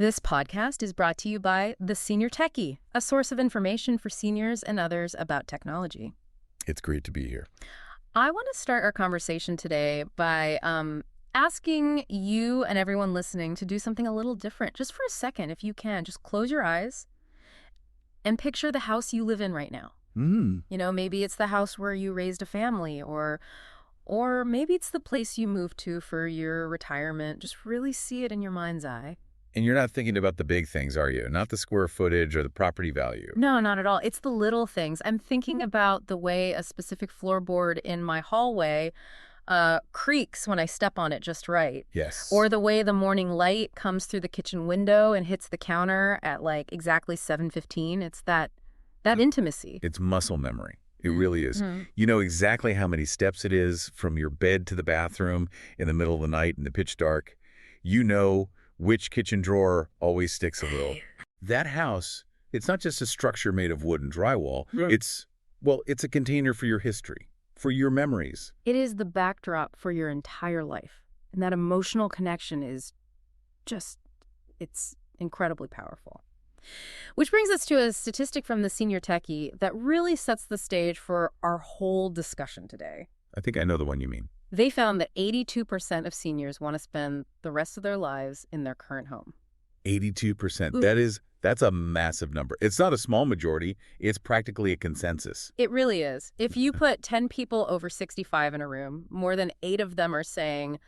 This podcast is brought to you by The Senior Techie, a source of information for seniors and others about technology. It's great to be here. I want to start our conversation today by asking you and everyone listening to do something a little different. Just for a second, if you can, just close your eyes and picture the house you live in right now. You know, maybe it's the house where you raised a family, or maybe it's the place you moved to for your retirement. Just really see it in your mind's eye. And you're not thinking about the big things, are you? Not the square footage or the property value. No, not at all. It's the little things. I'm thinking about the way a specific floorboard in my hallway creaks when I step on it just right. Yes. Or the way the morning light comes through the kitchen window and hits the counter at like exactly 7:15. It's that intimacy. It's muscle memory. It really is. You know exactly how many steps it is from your bed to the bathroom in the middle of the night in the pitch dark. You know which kitchen drawer always sticks a little. That house, it's not just a structure made of wood and drywall. Right. It's a container for your history, for your memories. It is the backdrop for your entire life. And that emotional connection is it's incredibly powerful. Which brings us to a statistic from the Senior Techie that really sets the stage for our whole discussion today. I think I know the one you mean. They found that 82% of seniors want to spend the rest of their lives in their current home. 82%. That's a massive number. It's not a small majority. It's practically a consensus. It really is. If you put 10 people over 65 in a room, more than 8 of them are saying,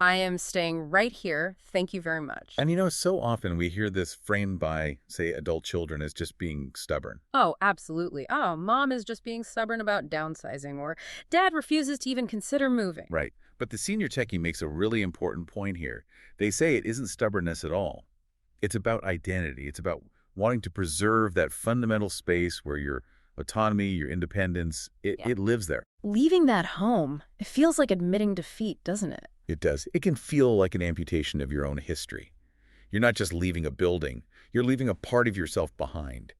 I am staying right here. Thank you very much. And you know, so often we hear this framed by, say, adult children as just being stubborn. Oh, absolutely. Oh, mom is just being stubborn about downsizing, or dad refuses to even consider moving. Right. But the Senior Techie makes a really important point here. They say it isn't stubbornness at all. It's about identity. It's about wanting to preserve that fundamental space where your autonomy, your independence, it lives there. Leaving that home, it feels like admitting defeat, doesn't it? It does. It can feel like an amputation of your own history. You're not just leaving a building. You're leaving a part of yourself behind.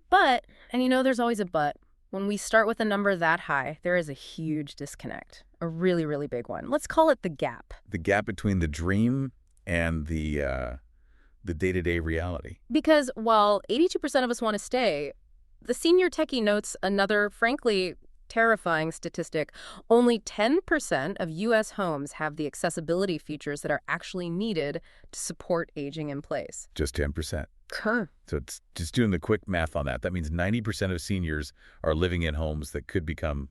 But, and you know there's always a but, when we start with a number that high, there is a huge disconnect. A really, really big one. Let's call it the gap. The gap between the dream and the day-to-day reality. Because while 82% of us want to stay, the Senior Techie notes another, frankly, terrifying statistic. Only 10% of U.S. homes have the accessibility features that are actually needed to support aging in place. Just 10%. Huh. So it's just doing the quick math on that. That means 90% of seniors are living in homes that could become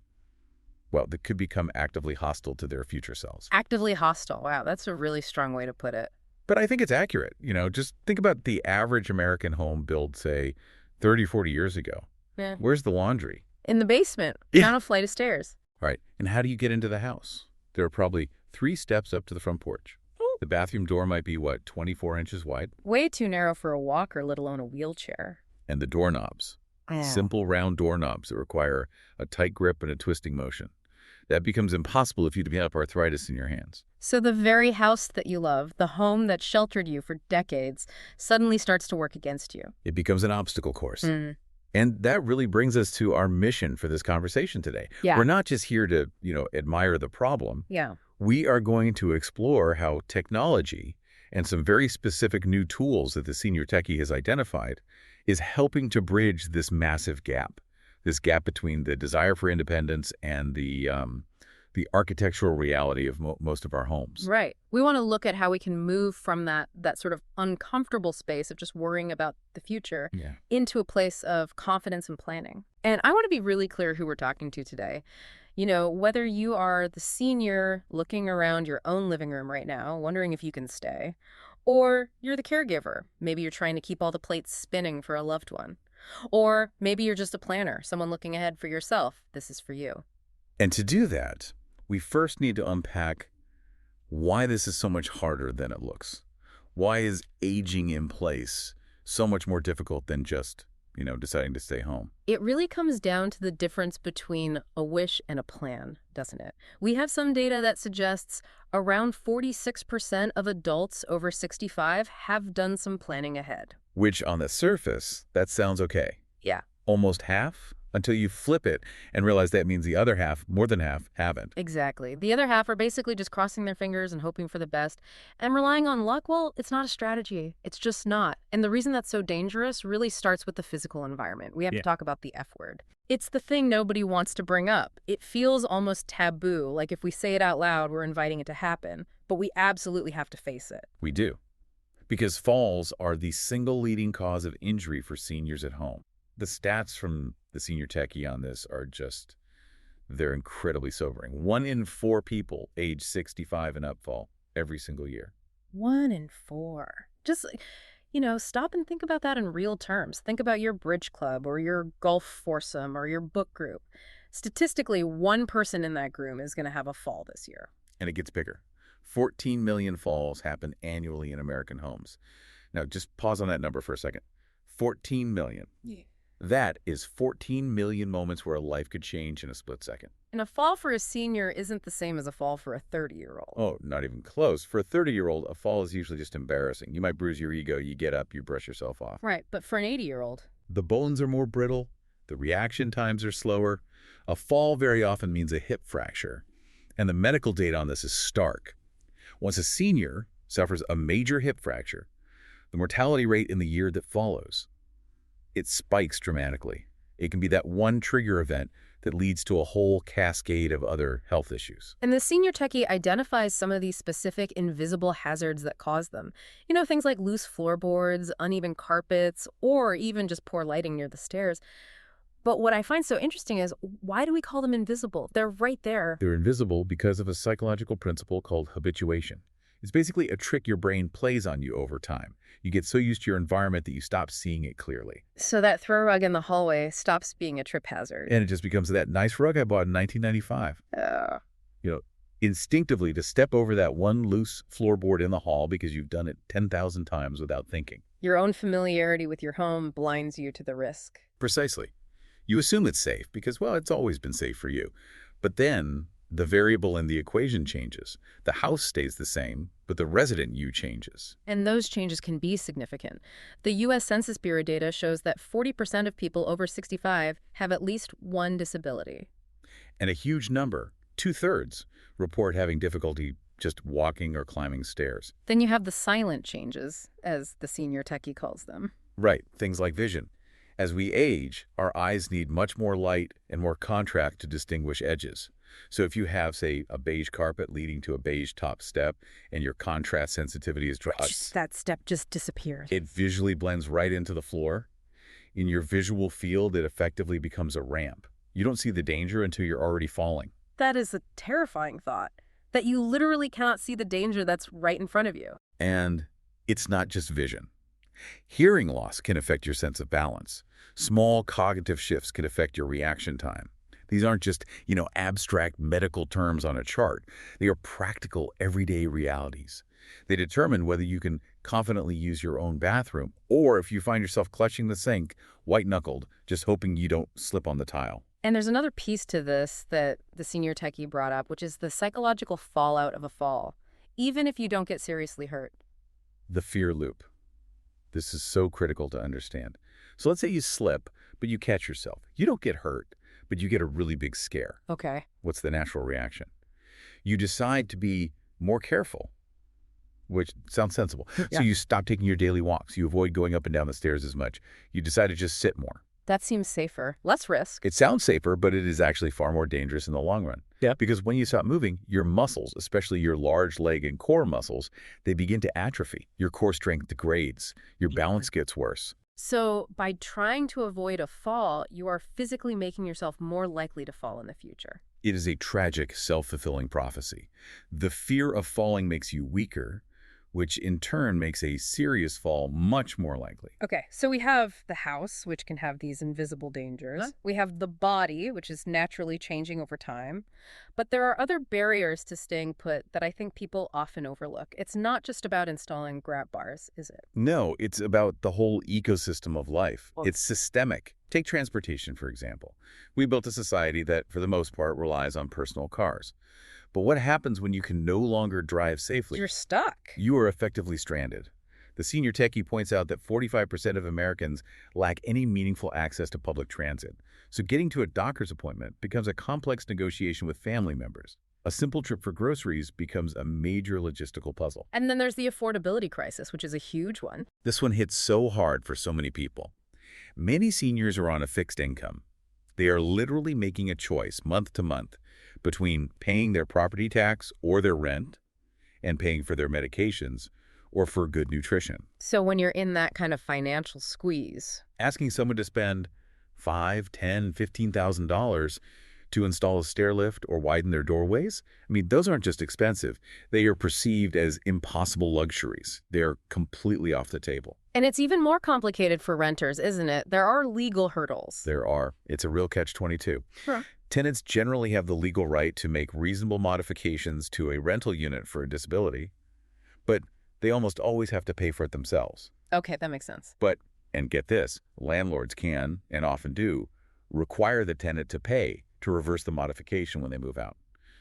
actively hostile to their future selves. Actively hostile. Wow, that's a really strong way to put it. But I think it's accurate. You know, just think about the average American home built, say, 30, 40 years ago. Yeah. Where's the laundry? In the basement, down a flight of stairs. Right. And how do you get into the house? There are probably 3 steps up to the front porch. The bathroom door might be, 24 inches wide? Way too narrow for a walker, let alone a wheelchair. And the doorknobs. Yeah. Simple round doorknobs that require a tight grip and a twisting motion. That becomes impossible if you develop arthritis in your hands. So the very house that you love, the home that sheltered you for decades, suddenly starts to work against you. It becomes an obstacle course. And that really brings us to our mission for this conversation today. Yeah. We're not just here to, admire the problem. Yeah. We are going to explore how technology and some very specific new tools that the Senior Techie has identified is helping to bridge this massive gap. This gap between the desire for independence and the architectural reality of most of our homes. Right. We want to look at how we can move from that sort of uncomfortable space of just worrying about the future into a place of confidence and planning. And I want to be really clear who we're talking to today. You know, whether you are the senior looking around your own living room right now, wondering if you can stay, or you're the caregiver. Maybe you're trying to keep all the plates spinning for a loved one. Or maybe you're just a planner, someone looking ahead for yourself. This is for you. And to do that, we first need to unpack why this is so much harder than it looks. Why is aging in place so much more difficult than just, deciding to stay home? It really comes down to the difference between a wish and a plan, doesn't it? We have some data that suggests around 46% of adults over 65 have done some planning ahead. Which on the surface, that sounds okay. Yeah. Almost half? until you flip it and realize that means the other half, more than half, haven't. Exactly. The other half are basically just crossing their fingers and hoping for the best. And relying on luck, well, it's not a strategy. It's just not. And the reason that's so dangerous really starts with the physical environment. We have to talk about the F word. It's the thing nobody wants to bring up. It feels almost taboo, like if we say it out loud, we're inviting it to happen. But we absolutely have to face it. We do. Because falls are the single leading cause of injury for seniors at home. The stats from the Senior Techie on this are just, they're incredibly sobering. 1 in 4 people age 65 and up fall every single year. 1 in 4. Just, stop and think about that in real terms. Think about your bridge club or your golf foursome or your book group. Statistically, one person in that group is going to have a fall this year. And it gets bigger. 14 million falls happen annually in American homes. Now, just pause on that number for a second. 14 million. Yeah. That is 14 million moments where a life could change in a split second. And a fall for a senior isn't the same as a fall for a 30-year-old. Oh, not even close. For a 30-year-old, a fall is usually just embarrassing. You might bruise your ego, you get up, you brush yourself off. Right, but for an 80-year-old... The bones are more brittle, the reaction times are slower. A fall very often means a hip fracture. And the medical data on this is stark. Once a senior suffers a major hip fracture, the mortality rate in the year that follows, it spikes dramatically. It can be that one trigger event that leads to a whole cascade of other health issues. And the Senior Techie identifies some of these specific invisible hazards that cause them. Things like loose floorboards, uneven carpets, or even just poor lighting near the stairs. But what I find so interesting is, why do we call them invisible? They're right there. They're invisible because of a psychological principle called habituation. It's basically a trick your brain plays on you over time. You get so used to your environment that you stop seeing it clearly. So that throw rug in the hallway stops being a trip hazard. And it just becomes that nice rug I bought in 1995. Instinctively to step over that one loose floorboard in the hall because you've done it 10,000 times without thinking. Your own familiarity with your home blinds you to the risk. Precisely. You assume it's safe because, well, it's always been safe for you. But then the variable in the equation changes. The house stays the same, but the resident you changes. And those changes can be significant. The U.S. Census Bureau data shows that 40% of people over 65 have at least one disability. And a huge number, 2/3, report having difficulty just walking or climbing stairs. Then you have the silent changes, as the Senior Techie calls them. Right, things like vision. As we age, our eyes need much more light and more contrast to distinguish edges. So if you have, say, a beige carpet leading to a beige top step and your contrast sensitivity is dropped, that step just disappears. It visually blends right into the floor. In your visual field, it effectively becomes a ramp. You don't see the danger until you're already falling. That is a terrifying thought, that you literally cannot see the danger that's right in front of you. And it's not just vision. Hearing loss can affect your sense of balance. Small cognitive shifts can affect your reaction time. These aren't just, abstract medical terms on a chart. They are practical, everyday realities. They determine whether you can confidently use your own bathroom or if you find yourself clutching the sink, white-knuckled, just hoping you don't slip on the tile. And there's another piece to this that the Senior Techie brought up, which is the psychological fallout of a fall, even if you don't get seriously hurt. The fear loop. This is so critical to understand. So let's say you slip, but you catch yourself. You don't get hurt, but you get a really big scare. Okay. What's the natural reaction? You decide to be more careful, which sounds sensible. Yeah. So you stop taking your daily walks. You avoid going up and down the stairs as much. You decide to just sit more. That seems safer. Less risk. It sounds safer, but it is actually far more dangerous in the long run. Yeah. Because when you stop moving, your muscles, especially your large leg and core muscles, they begin to atrophy. Your core strength degrades. Your balance gets worse. So by trying to avoid a fall, you are physically making yourself more likely to fall in the future. It is a tragic, self-fulfilling prophecy. The fear of falling makes you weaker, which in turn makes a serious fall much more likely. Okay, so we have the house, which can have these invisible dangers. We have the body, which is naturally changing over time. But there are other barriers to staying put that I think people often overlook. It's not just about installing grab bars, is it? No, it's about the whole ecosystem of life. It's systemic. Take transportation, for example. We built a society that, for the most part, relies on personal cars. But what happens when you can no longer drive safely? You're stuck. You are effectively stranded. The senior techie points out that 45% of Americans lack any meaningful access to public transit, so getting to a doctor's appointment becomes a complex negotiation with family members. A simple trip for groceries becomes a major logistical puzzle. And then there's the affordability crisis, which is a huge one. This one hits so hard for so many people. Many seniors are on a fixed income. They are literally making a choice month to month between paying their property tax or their rent and paying for their medications or for good nutrition. So when you're in that kind of financial squeeze, Asking someone to spend $5, $10, $15,000 to install a stair lift or widen their doorways, I mean, those aren't just expensive. They are perceived as impossible luxuries. They are completely off the table. and it's even more complicated for renters, isn't it? There are legal hurdles. There are. It's a real catch-22. Sure. Tenants generally have the legal right to make reasonable modifications to a rental unit for a disability, but they almost always have to pay for it themselves. Okay, that makes sense. But, and get this, landlords can, and often do, require the tenant to pay to reverse the modification when they move out.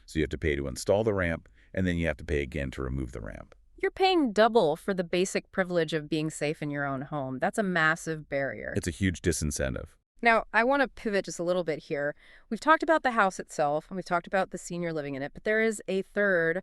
So you have to pay to install the ramp, and then you have to pay again to remove the ramp. You're paying double for the basic privilege of being safe in your own home. That's a massive barrier. It's a huge disincentive. Now, I want to pivot just a little bit here. We've talked about the house itself, and we've talked about the senior living in it, but there is a third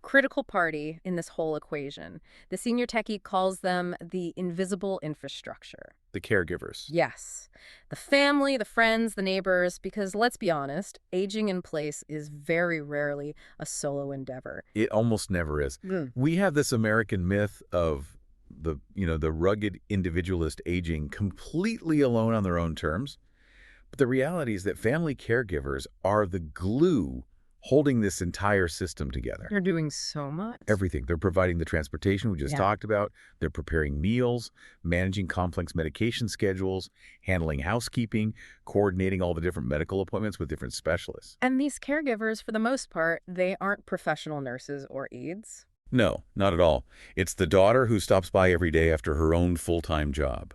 critical party in this whole equation. The senior techie calls them the invisible infrastructure. The caregivers. Yes. The family, the friends, the neighbors, because let's be honest, aging in place is very rarely a solo endeavor. It almost never is. We have this American myth of the rugged individualist aging completely alone on their own terms. But the reality is that family caregivers are the glue holding this entire system together. You're doing so much. Everything. They're providing the transportation we just talked about. They're preparing meals, managing complex medication schedules, handling housekeeping, coordinating all the different medical appointments with different specialists. And these caregivers, for the most part, they aren't professional nurses or aides. No, not at all. It's the daughter who stops by every day after her own full-time job.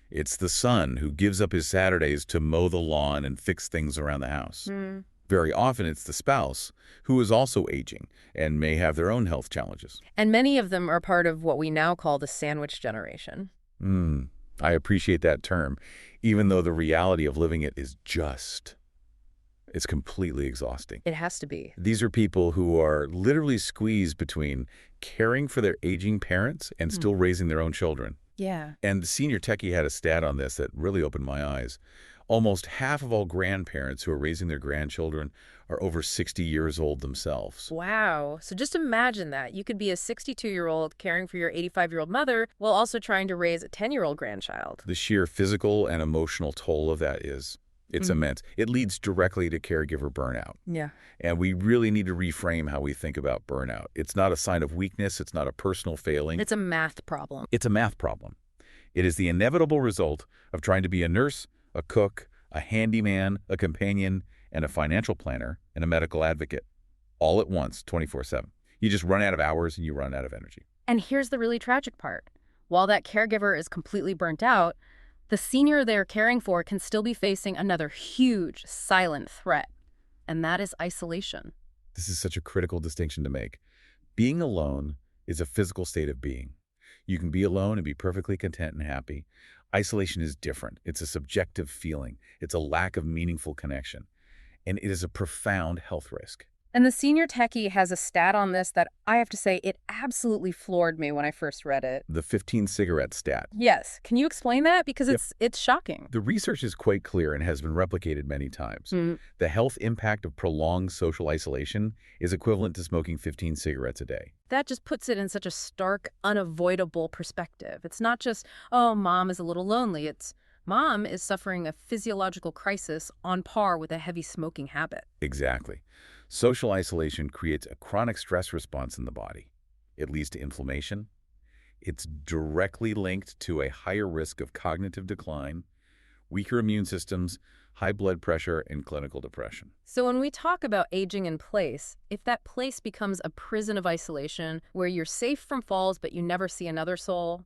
It's the son who gives up his Saturdays to mow the lawn and fix things around the house. Very often it's the spouse who is also aging and may have their own health challenges. And many of them are part of what we now call the sandwich generation. I appreciate that term, even though the reality of living it is it's completely exhausting. It has to be. These are people who are literally squeezed between caring for their aging parents and still raising their own children. Yeah. And the senior techie had a stat on this that really opened my eyes. Almost half of all grandparents who are raising their grandchildren are over 60 years old themselves. Wow. So just imagine that. You could be a 62-year-old caring for your 85-year-old mother while also trying to raise a 10-year-old grandchild. The sheer physical and emotional toll of that it's immense. It leads directly to caregiver burnout. Yeah. And we really need to reframe how we think about burnout. It's not a sign of weakness. It's not a personal failing. It's a math problem. It's a math problem. It is the inevitable result of trying to be a nurse, a cook, a handyman, a companion, and a financial planner, and a medical advocate, all at once, 24/7. You just run out of hours and you run out of energy. And here's the really tragic part. While that caregiver is completely burnt out, the senior they're caring for can still be facing another huge, silent threat, and that is isolation. This is such a critical distinction to make. Being alone is a physical state of being. You can be alone and be perfectly content and happy. Isolation is different. It's a subjective feeling. It's a lack of meaningful connection. And it is a profound health risk. And the senior techie has a stat on this that I have to say it absolutely floored me when I first read it. The 15 cigarette stat. Yes. Can you explain that? Because it's shocking. The research is quite clear and has been replicated many times. The health impact of prolonged social isolation is equivalent to smoking 15 cigarettes a day. That just puts it in such a stark, unavoidable perspective. It's not just, oh, mom is a little lonely. It's mom is suffering a physiological crisis on par with a heavy smoking habit. Exactly. Social isolation creates a chronic stress response in the body. It leads to inflammation. It's directly linked to a higher risk of cognitive decline, weaker immune systems, high blood pressure, and clinical depression. So when we talk about aging in place, if that place becomes a prison of isolation where you're safe from falls but you never see another soul,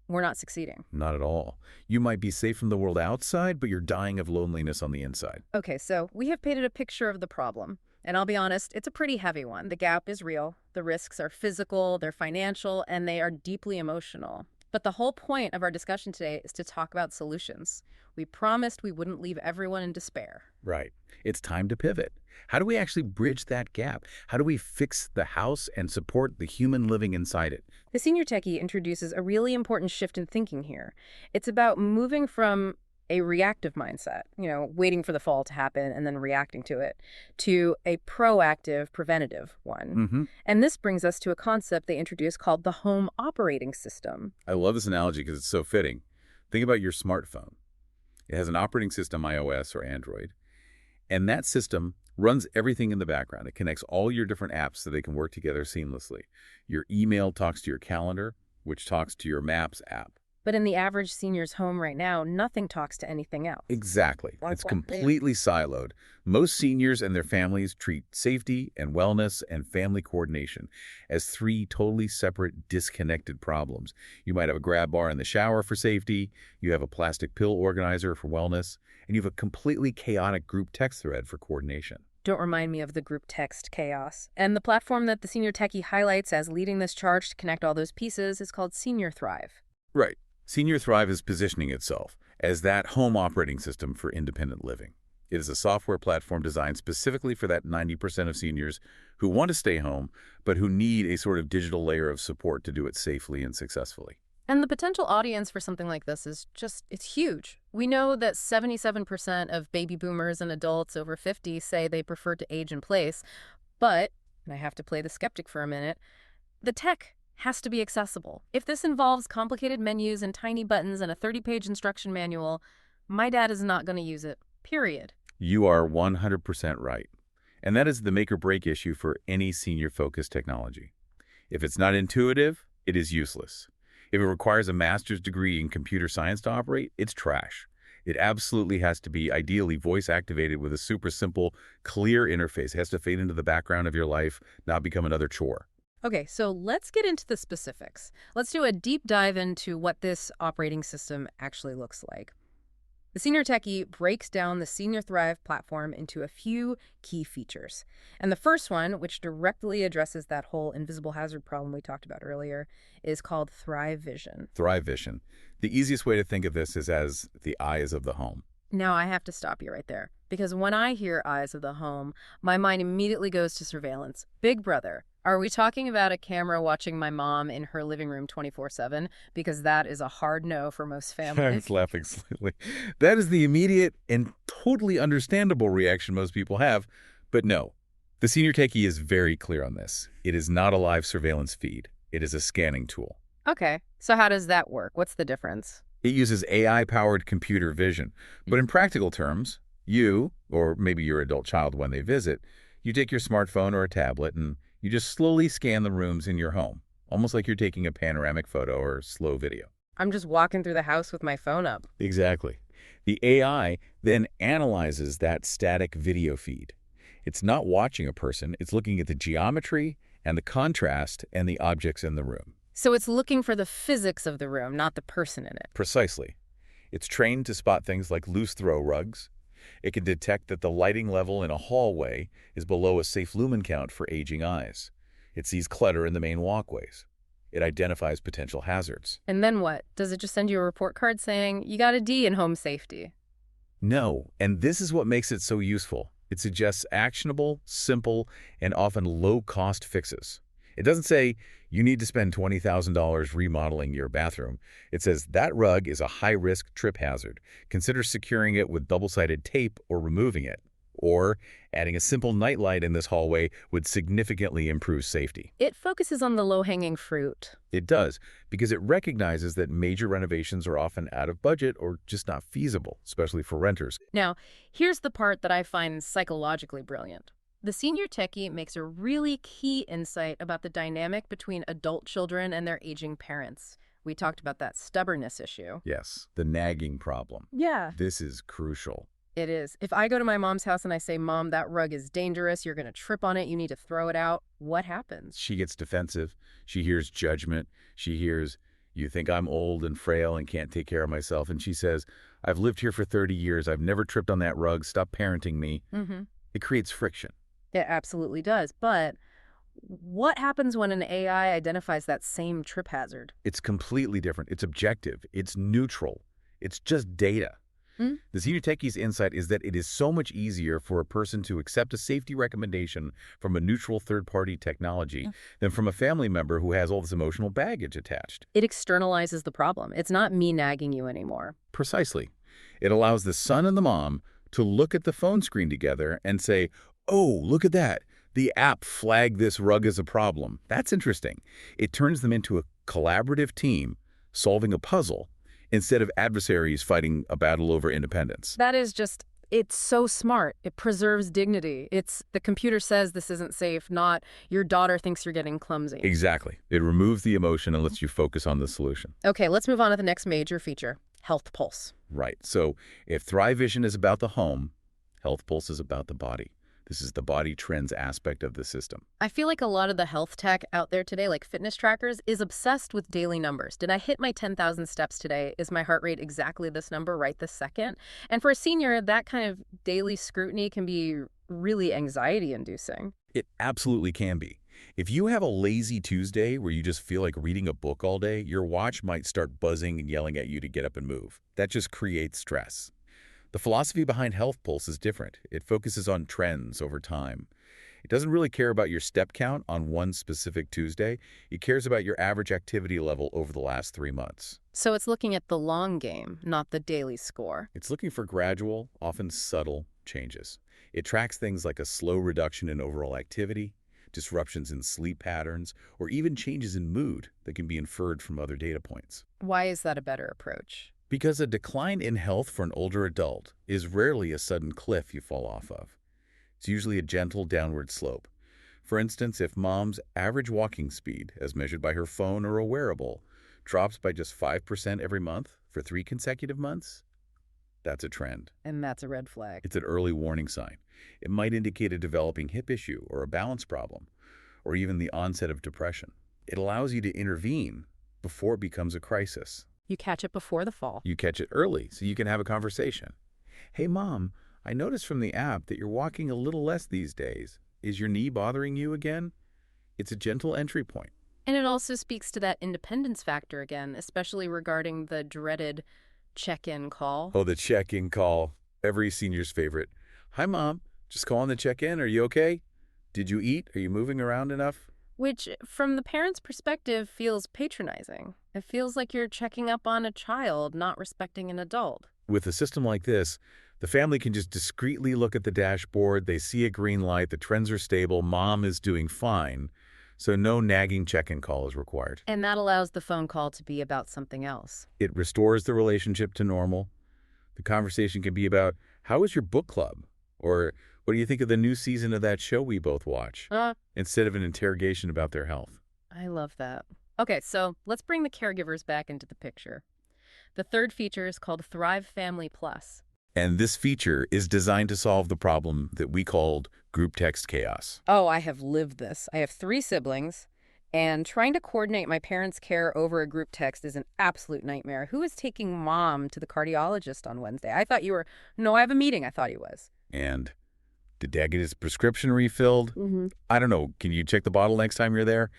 we're not succeeding. Not at all. You might be safe from the world outside, but you're dying of loneliness on the inside. Okay, so we have painted a picture of the problem. And I'll be honest, it's a pretty heavy one. The gap is real. The risks are physical, they're financial, and they are deeply emotional. But the whole point of our discussion today is to talk about solutions. We promised we wouldn't leave everyone in despair. Right. It's time to pivot. How do we actually bridge that gap? How do we fix the house and support the human living inside it? The Senior Techie introduces a really important shift in thinking here. It's about moving from a reactive mindset, waiting for the fall to happen and then reacting to it, to a proactive, preventative one. And this brings us to a concept they introduced called the home operating system. I love this analogy because it's so fitting. Think about your smartphone. It has an operating system, iOS or Android, and that system runs everything in the background. It connects all your different apps so they can work together seamlessly. Your email talks to your calendar, which talks to your Maps app. But in the average senior's home right now, nothing talks to anything else. Exactly. It's completely siloed. Most seniors and their families treat safety and wellness and family coordination as three totally separate, disconnected problems. You might have a grab bar in the shower for safety, you have a plastic pill organizer for wellness, and you have a completely chaotic group text thread for coordination. Don't remind me of the group text chaos. And the platform that the Senior Techie highlights as leading this charge to connect all those pieces is called Senior Thrive. Right. Senior Thrive is positioning itself as that home operating system for independent living. It is a software platform designed specifically for that 90% of seniors who want to stay home, but who need a sort of digital layer of support to do it safely and successfully. And the potential audience for something like this is it's huge. We know that 77% of baby boomers and adults over 50 say they prefer to age in place. But, and I have to play the skeptic for a minute, the tech has to be accessible. If this involves complicated menus and tiny buttons and a 30-page instruction manual, my dad is not going to use it, period. You are 100% right. And that is the make or break issue for any senior-focused technology. If it's not intuitive, it is useless. If it requires a master's degree in computer science to operate, it's trash. It absolutely has to be ideally voice-activated with a super simple, clear interface. It has to fade into the background of your life, not become another chore. Okay, so let's get into the specifics. Let's do a deep dive into what this operating system actually looks like. The Senior Techie breaks down the Senior Thrive platform into a few key features. And the first one, which directly addresses that whole invisible hazard problem we talked about earlier, is called Thrive Vision. Thrive Vision. The easiest way to think of this is as the eyes of the home. Now, I have to stop you right there, because when I hear eyes of the home, my mind immediately goes to surveillance. Big Brother. Are we talking about a camera watching my mom in her living room 24/7? Because that is a hard no for most families. I was laughing slightly. That is the immediate and totally understandable reaction most people have. But no, the Senior Techie is very clear on this. It is not a live surveillance feed. It is a scanning tool. Okay, so how does that work? What's the difference? It uses AI-powered computer vision. But in practical terms, you, or maybe your adult child when they visit, you take your smartphone or a tablet and you just slowly scan the rooms in your home, almost like you're taking a panoramic photo or slow video. I'm just walking through the house with my phone up. Exactly. The AI then analyzes that static video feed. It's not watching a person, it's looking at the geometry and the contrast and the objects in the room. So it's looking for the physics of the room, not the person in it. Precisely. It's trained to spot things like loose throw rugs. It can detect that the lighting level in a hallway is below a safe lumen count for aging eyes. It sees clutter in the main walkways. It identifies potential hazards. And then what? Does it just send you a report card saying, you got a D in home safety? No, and this is what makes it so useful. It suggests actionable, simple, and often low-cost fixes. It doesn't say, you need to spend $20,000 remodeling your bathroom. It says that rug is a high-risk trip hazard. Consider securing it with double-sided tape or removing it. Or adding a simple nightlight in this hallway would significantly improve safety. It focuses on the low-hanging fruit. It does, because it recognizes that major renovations are often out of budget or just not feasible, especially for renters. Now, here's the part that I find psychologically brilliant. The Senior Techie makes a really key insight about the dynamic between adult children and their aging parents. We talked about that stubbornness issue. Yes, the nagging problem. Yeah. This is crucial. It is. If I go to my mom's house and I say, Mom, that rug is dangerous, you're going to trip on it, you need to throw it out, what happens? She gets defensive. She hears judgment. She hears, you think I'm old and frail and can't take care of myself. And she says, I've lived here for 30 years. I've never tripped on that rug. Stop parenting me. Mm-hmm. It creates friction. It absolutely does. But what happens when an AI identifies that same trip hazard? It's completely different. It's objective. It's neutral. It's just data. Hmm? The senior techie's insight is that it is so much easier for a person to accept a safety recommendation from a neutral third-party technology than from a family member who has all this emotional baggage attached. It externalizes the problem. It's not me nagging you anymore. Precisely. It allows the son and the mom to look at the phone screen together and say, "Oh, look at that. The app flagged this rug as a problem. That's interesting." It turns them into a collaborative team solving a puzzle instead of adversaries fighting a battle over independence. That is just, it's so smart. It preserves dignity. It's the computer says this isn't safe, not your daughter thinks you're getting clumsy. Exactly. It removes the emotion and lets you focus on the solution. Okay, let's move on to the next major feature, Health Pulse. Right. So if Thrive Vision is about the home, Health Pulse is about the body. This is the body trends aspect of the system. I feel like a lot of the health tech out there today, like fitness trackers, is obsessed with daily numbers. Did I hit my 10,000 steps today? Is my heart rate exactly this number right this second? And for a senior, that kind of daily scrutiny can be really anxiety-inducing. It absolutely can be. If you have a lazy Tuesday where you just feel like reading a book all day, your watch might start buzzing and yelling at you to get up and move. That just creates stress. The philosophy behind Health Pulse is different. It focuses on trends over time. It doesn't really care about your step count on one specific Tuesday. It cares about your average activity level over the last 3 months. So it's looking at the long game, not the daily score. It's looking for gradual, often subtle, changes. It tracks things like a slow reduction in overall activity, disruptions in sleep patterns, or even changes in mood that can be inferred from other data points. Why is that a better approach? Because a decline in health for an older adult is rarely a sudden cliff you fall off of. It's usually a gentle downward slope. For instance, if mom's average walking speed, as measured by her phone or a wearable, drops by just 5% every month for 3 consecutive months, that's a trend. And that's a red flag. It's an early warning sign. It might indicate a developing hip issue or a balance problem, or even the onset of depression. It allows you to intervene before it becomes a crisis. You catch it before the fall. You catch it early so you can have a conversation. "Hey, Mom, I noticed from the app that you're walking a little less these days. Is your knee bothering you again?" It's a gentle entry point. And it also speaks to that independence factor again, especially regarding the dreaded check-in call. Oh, the check-in call. Every senior's favorite. "Hi, Mom. Just calling to check in. Are you okay? Did you eat? Are you moving around enough?" Which, from the parent's perspective, feels patronizing. It feels like you're checking up on a child, not respecting an adult. With a system like this, the family can just discreetly look at the dashboard. They see a green light. The trends are stable. Mom is doing fine. So no nagging check-in call is required. And that allows the phone call to be about something else. It restores the relationship to normal. The conversation can be about, "How was your book club?" Or, "What do you think of the new season of that show we both watch?" Instead of an interrogation about their health. I love that. Okay, so let's bring the caregivers back into the picture. The third feature is called Thrive Family Plus. And this feature is designed to solve the problem that we called group text chaos. Oh, I have lived this. I have 3 siblings, and trying to coordinate my parents' care over a group text is an absolute nightmare. Who is taking Mom to the cardiologist on Wednesday? I thought you were... No, I have a meeting. I thought he was. And did Dad get his prescription refilled? I don't know. Can you check the bottle next time you're there?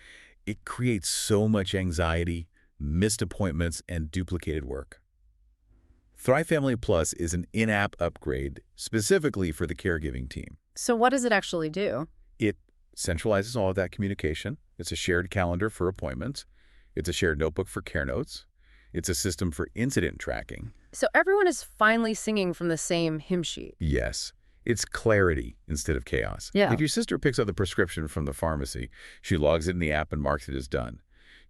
It creates so much anxiety, missed appointments, and duplicated work. Thrive Family Plus is an in-app upgrade specifically for the caregiving team. So what does it actually do? It centralizes all of that communication. It's a shared calendar for appointments. It's a shared notebook for care notes. It's a system for incident tracking. So everyone is finally singing from the same hymn sheet. Yes. It's clarity instead of chaos. Yeah. If your sister picks up the prescription from the pharmacy, she logs it in the app and marks it as done.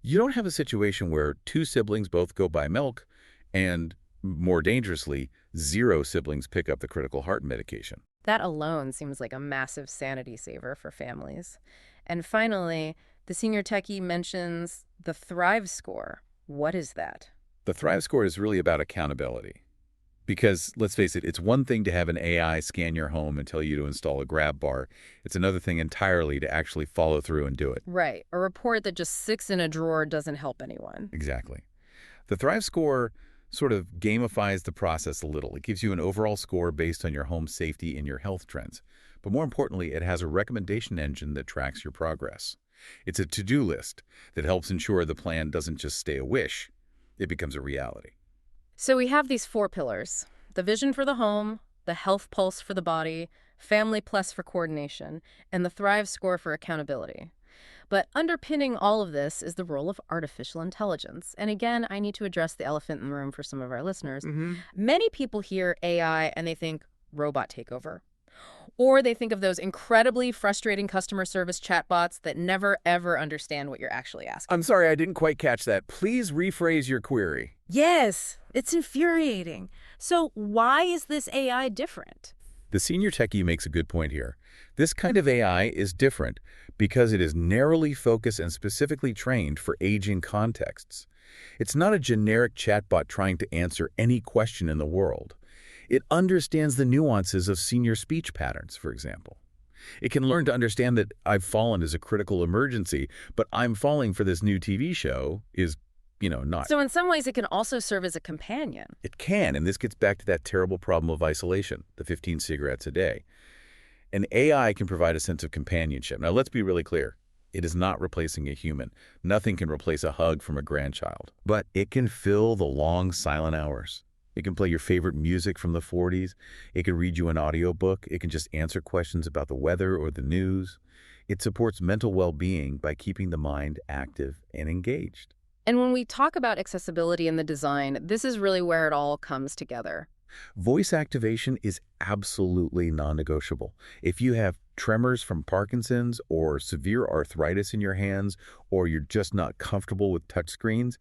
You don't have a situation where 2 siblings both go buy milk and, more dangerously, 0 siblings pick up the critical heart medication. That alone seems like a massive sanity saver for families. And finally, the senior techie mentions the Thrive Score. What is that? The Thrive Score is really about accountability. Because, let's face it, it's one thing to have an AI scan your home and tell you to install a grab bar. It's another thing entirely to actually follow through and do it. Right. A report that just sits in a drawer doesn't help anyone. Exactly. The Thrive Score sort of gamifies the process a little. It gives you an overall score based on your home safety and your health trends. But more importantly, it has a recommendation engine that tracks your progress. It's a to-do list that helps ensure the plan doesn't just stay a wish, it becomes a reality. So we have these 4 pillars: the vision for the home, the health pulse for the body, Family Plus for coordination, and the Thrive score for accountability. But underpinning all of this is the role of artificial intelligence. And again, I need to address the elephant in the room for some of our listeners. Many people hear AI and they think robot takeover. Or they think of those incredibly frustrating customer service chatbots that never, ever understand what you're actually asking. I'm sorry, I didn't quite catch that. Please rephrase your query. Yes, it's infuriating. So why is this AI different? The senior techie makes a good point here. This kind of AI is different because it is narrowly focused and specifically trained for aging contexts. It's not a generic chatbot trying to answer any question in the world. It understands the nuances of senior speech patterns, for example. It can learn to understand that I've fallen is a critical emergency, but I'm falling for this new TV show is, not. So in some ways, it can also serve as a companion. It can, and this gets back to that terrible problem of isolation, the 15 cigarettes a day. An AI can provide a sense of companionship. Now, let's be really clear. It is not replacing a human. Nothing can replace a hug from a grandchild. But it can fill the long, silent hours. It can play your favorite music from the 40s. It can read you an audiobook. It can just answer questions about the weather or the news. It supports mental well-being by keeping the mind active and engaged. And when we talk about accessibility in the design, this is really where it all comes together. Voice activation is absolutely non-negotiable. If you have tremors from Parkinson's or severe arthritis in your hands, or you're just not comfortable with touchscreens,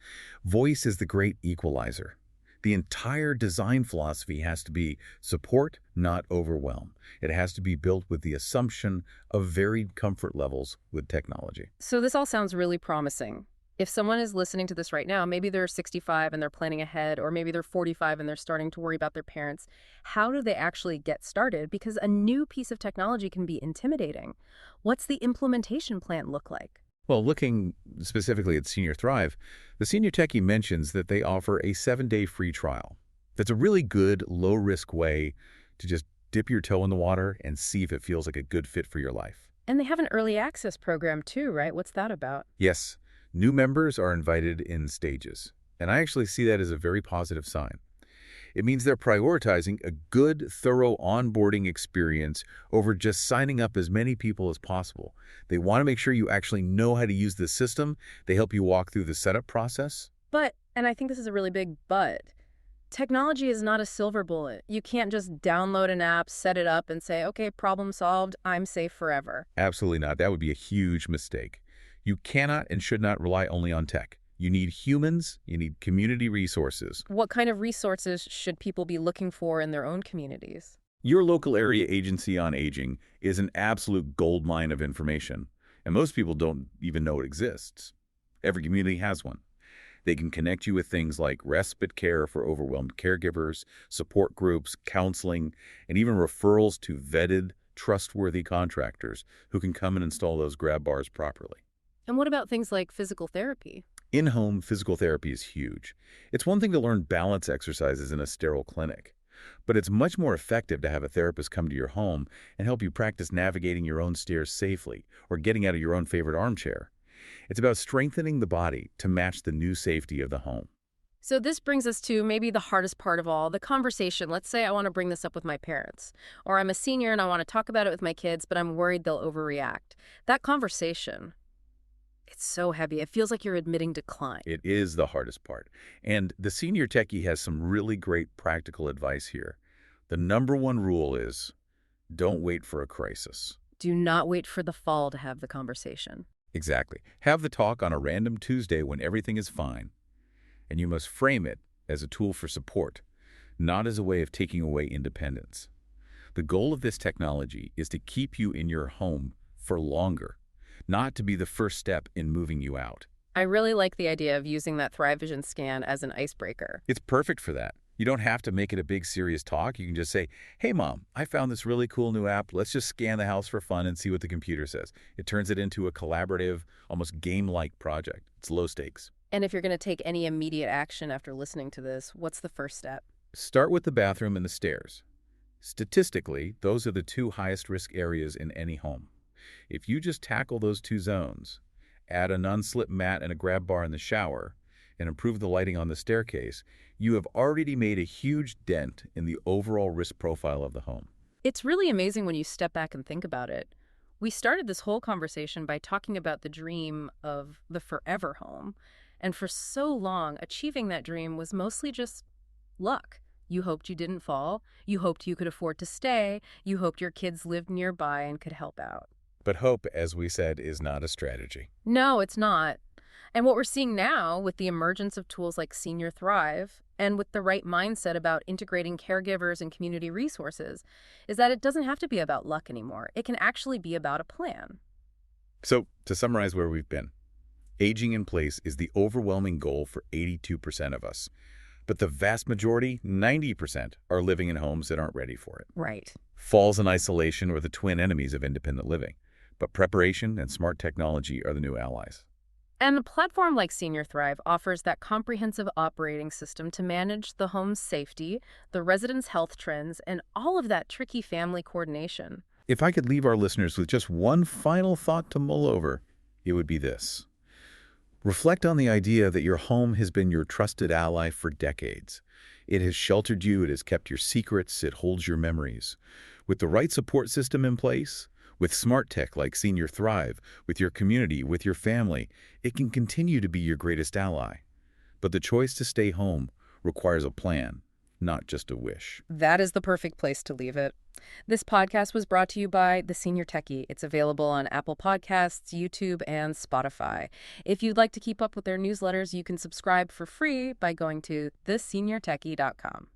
voice is the great equalizer. The entire design philosophy has to be support, not overwhelm. It has to be built with the assumption of varied comfort levels with technology. So this all sounds really promising. If someone is listening to this right now, maybe they're 65 and they're planning ahead, or maybe they're 45 and they're starting to worry about their parents, how do they actually get started? Because a new piece of technology can be intimidating. What's the implementation plan look like? Well, looking specifically at Senior Thrive, the Senior Techie mentions that they offer a 7-day free trial. That's a really good, low-risk way to just dip your toe in the water and see if it feels like a good fit for your life. And they have an early access program too, right? What's that about? Yes. New members are invited in stages, and I actually see that as a very positive sign. It means they're prioritizing a good, thorough onboarding experience over just signing up as many people as possible. They want to make sure you actually know how to use the system. They help you walk through the setup process. But, and I think this is a really big but, technology is not a silver bullet. You can't just download an app, set it up, and say, okay, problem solved, I'm safe forever. Absolutely not. That would be a huge mistake. You cannot and should not rely only on tech. You need humans, you need community resources. What kind of resources should people be looking for in their own communities? Your local area agency on aging is an absolute goldmine of information, and most people don't even know it exists. Every community has one. They can connect you with things like respite care for overwhelmed caregivers, support groups, counseling, and even referrals to vetted, trustworthy contractors who can come and install those grab bars properly. And what about things like physical therapy? In-home physical therapy is huge. It's one thing to learn balance exercises in a sterile clinic, but it's much more effective to have a therapist come to your home and help you practice navigating your own stairs safely or getting out of your own favorite armchair. It's about strengthening the body to match the new safety of the home. So this brings us to maybe the hardest part of all, the conversation. Let's say I want to bring this up with my parents, or I'm a senior and I want to talk about it with my kids, but I'm worried they'll overreact. That conversation, it's so heavy. It feels like you're admitting decline. It is the hardest part. And the Senior Techie has some really great practical advice here. The #1 rule is, don't wait for a crisis. Do not wait for the fall to have the conversation. Exactly. Have the talk on a random Tuesday when everything is fine. And you must frame it as a tool for support, not as a way of taking away independence. The goal of this technology is to keep you in your home for longer, not to be the first step in moving you out. I really like the idea of using that Thrive Vision scan as an icebreaker. It's perfect for that. You don't have to make it a big serious talk. You can just say, hey, Mom, I found this really cool new app. Let's just scan the house for fun and see what the computer says. It turns it into a collaborative, almost game-like project. It's low stakes. And if you're going to take any immediate action after listening to this, what's the first step? Start with the bathroom and the stairs. Statistically, those are the two highest risk areas in any home. If you just tackle those two zones, add a non-slip mat and a grab bar in the shower, and improve the lighting on the staircase, you have already made a huge dent in the overall risk profile of the home. It's really amazing when you step back and think about it. We started this whole conversation by talking about the dream of the forever home. And for so long, achieving that dream was mostly just luck. You hoped you didn't fall. You hoped you could afford to stay. You hoped your kids lived nearby and could help out. But hope, as we said, is not a strategy. No, it's not. And what we're seeing now with the emergence of tools like Senior Thrive and with the right mindset about integrating caregivers and community resources is that it doesn't have to be about luck anymore. It can actually be about a plan. So, to summarize where we've been, aging in place is the overwhelming goal for 82% of us. But the vast majority, 90%, are living in homes that aren't ready for it. Right. Falls and isolation are the twin enemies of independent living. But preparation and smart technology are the new allies. And a platform like Senior Thrive offers that comprehensive operating system to manage the home's safety, the residents' health trends, and all of that tricky family coordination. If I could leave our listeners with just one final thought to mull over, it would be this. Reflect on the idea that your home has been your trusted ally for decades. It has sheltered you, it has kept your secrets, it holds your memories. With the right support system in place, with smart tech like Senior Thrive, with your community, with your family, it can continue to be your greatest ally. But the choice to stay home requires a plan, not just a wish. That is the perfect place to leave it. This podcast was brought to you by The Senior Techie. It's available on Apple Podcasts, YouTube, and Spotify. If you'd like to keep up with their newsletters, you can subscribe for free by going to theseniortechie.com.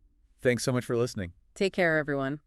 Thanks so much for listening. Take care, everyone.